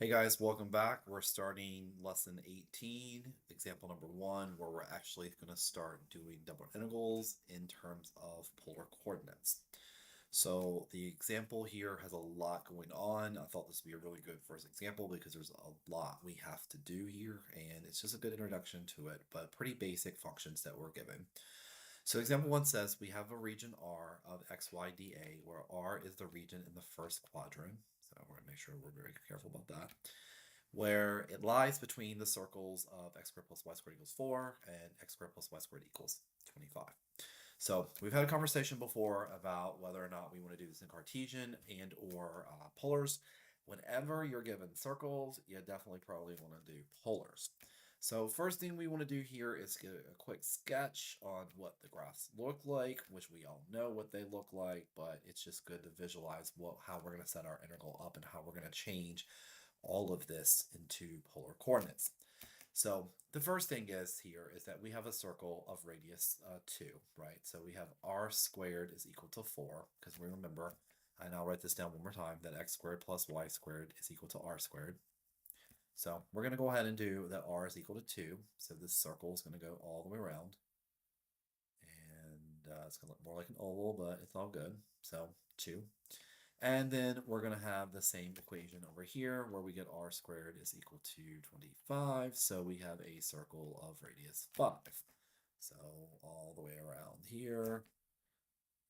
Hey guys, welcome back. We're starting lesson 18, example number 1, where we're actually going to start doing double integrals in terms of polar coordinates. So the example here has a lot going on. I thought this would be a really good first example because there's a lot we have to do here, and it's just a good introduction to it, but pretty basic functions that we're given. So example 1 says we have a region R of XYDA, where R is the region in the first quadrant. So we're going to make sure we're very careful about that, where it lies between the circles of x squared plus y squared equals 4 and x squared plus y squared equals 25. So we've had a conversation before about whether or not we want to do this in Cartesian and or polars. Whenever you're given circles, you definitely probably want to do polars. So first thing we want to do here is get a quick sketch on what the graphs look like, which we all know what they look like, but it's just good to visualize how we're going to set our integral up and how we're going to change all of this into polar coordinates. So the first thing is that we have a circle of radius 2, right? So we have r squared is equal to 4, because we remember, and I'll write this down one more time, that x squared plus y squared is equal to r squared. So we're going to go ahead and do that r is equal to 2. So this circle is going to go all the way around. And it's going to look more like an oval, but it's all good. So 2. And then we're going to have the same equation over here where we get r squared is equal to 25. So we have a circle of radius 5. So all the way around here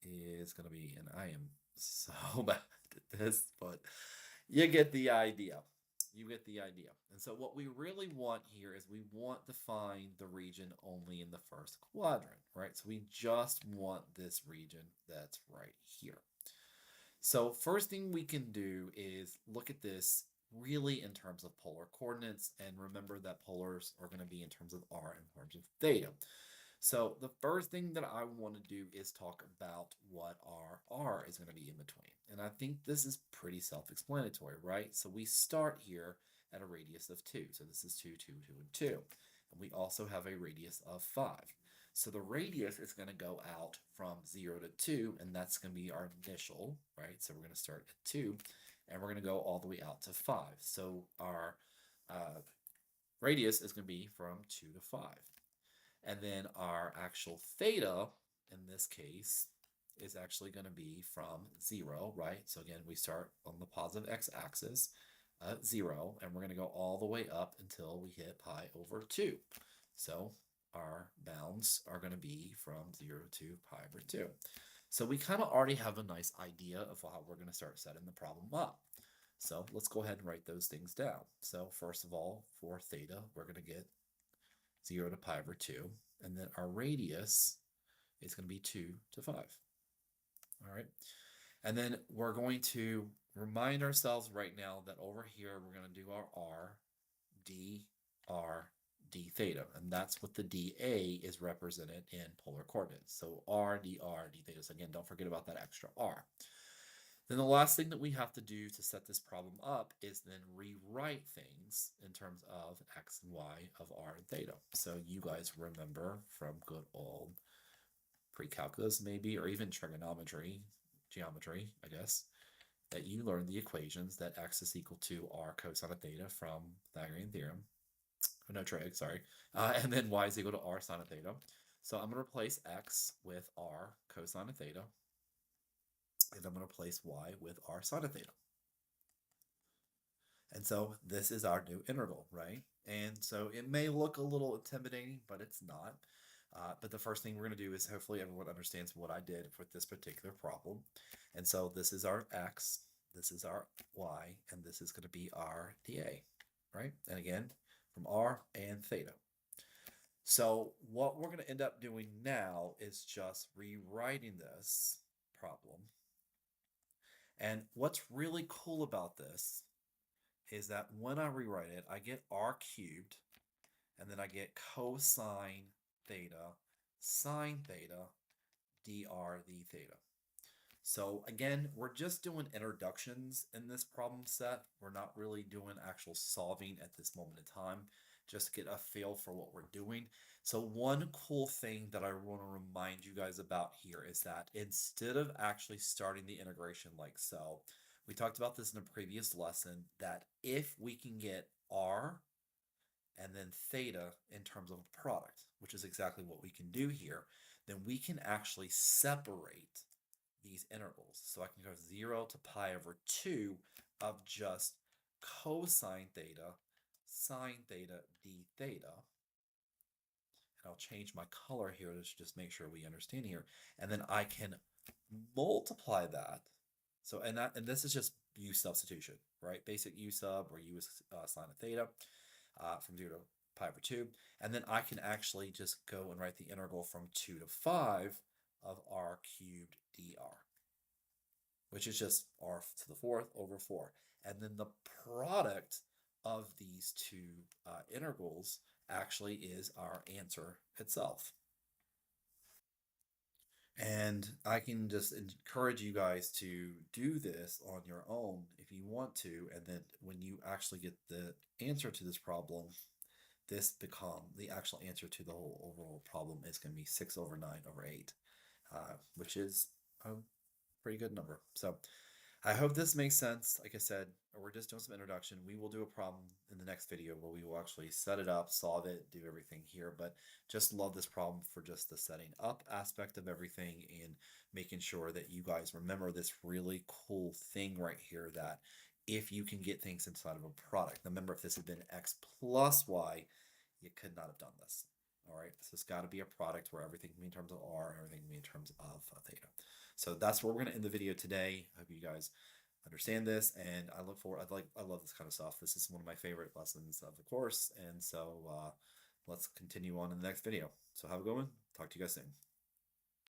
is going to be, and I am so bad at this, but you get the idea. You get the idea. And so what we really want here is we want to find the region only in the first quadrant, right? So we just want this region that's right here. So first thing we can do is look at this really in terms of polar coordinates, and remember that polars are going to be in terms of r and terms of theta. So the first thing that I want to do is talk about what our r is going to be in between. And I think this is pretty self-explanatory, right? So we start here at a radius of 2. So this is 2, 2, 2, and 2. And we also have a radius of 5. So the radius is going to go out from 0 to 2, and that's going to be our initial, right? So we're going to start at 2, and we're going to go all the way out to 5. So our radius is going to be from 2 to 5. And then our actual theta, in this case, is actually going to be from 0, right? So again, we start on the positive x-axis at 0, and we're going to go all the way up until we hit pi over 2. So our bounds are going to be from 0 to pi over 2. So we kind of already have a nice idea of how we're going to start setting the problem up. So let's go ahead and write those things down. So first of all, for theta, we're going to get 0 to pi over 2. And then our radius is going to be 2 to 5. All right. And then we're going to remind ourselves right now that over here, we're going to do our r, d theta. And that's what the dA is represented in polar coordinates. So r, dr, d theta. So again, don't forget about that extra r. Then the last thing that we have to do to set this problem up is then rewrite things in terms of x and y of r and theta. So you guys remember from good old pre-calculus maybe, or even trigonometry, geometry, I guess, that you learned the equations that x is equal to r cosine of theta from Pythagorean theorem. Oh, no, trig, sorry. And then y is equal to r sine of theta. So I'm going to replace x with r cosine of theta, and I'm going to replace y with r sine of theta. And so this is our new integral, right? And so it may look a little intimidating, but it's not. But the first thing we're going to do is hopefully everyone understands what I did with this particular problem. And so this is our x, this is our y, and this is going to be our dA, right? And again, from r and theta. So what we're going to end up doing now is just rewriting this problem. And what's really cool about this is that when I rewrite it, I get r cubed, and then I get cosine theta sine theta dr d theta. So again, we're just doing introductions in this problem set. We're not really doing actual solving at this moment in time, just to get a feel for what we're doing. So one cool thing that I want to remind you guys about here is that instead of actually starting the integration like so, We talked about this in a previous lesson that if we can get r and then theta in terms of a product, which is exactly what we can do here, then we can actually separate these intervals. So I can go 0 to pi over 2 of just cosine theta, sine theta, d theta. And I'll change my color here to just make sure we understand here. And then I can multiply that. So, and this is just u substitution, right? Basic u sub or u is sine of theta from 0 to pi over 2. And then I can actually just go and write the integral from 2 to 5 of r cubed dr, which is just r to the 4th over 4. And then the product of these two integrals actually is our answer itself. And I can just encourage you guys to do this on your own if you want to. And then when you actually get the answer to this problem, the actual answer to the whole overall problem is going to be 6 over 9 over 8, which is a pretty good number. So I hope this makes sense. Like I said, we're just doing some introduction. We will do a problem in the next video where we will actually set it up, solve it, do everything here. But just love this problem for just the setting up aspect of everything and making sure that you guys remember this really cool thing right here, that if you can get things inside of a product. Remember, if this had been x plus y, you could not have done this. All right, so it's got to be a product where everything can be in terms of r, everything can be in terms of theta. So that's where we're going to end the video today. I hope you guys understand this, and I look forward. I love this kind of stuff. This is one of my favorite lessons of the course, and so let's continue on in the next video. So have a good one. Talk to you guys soon.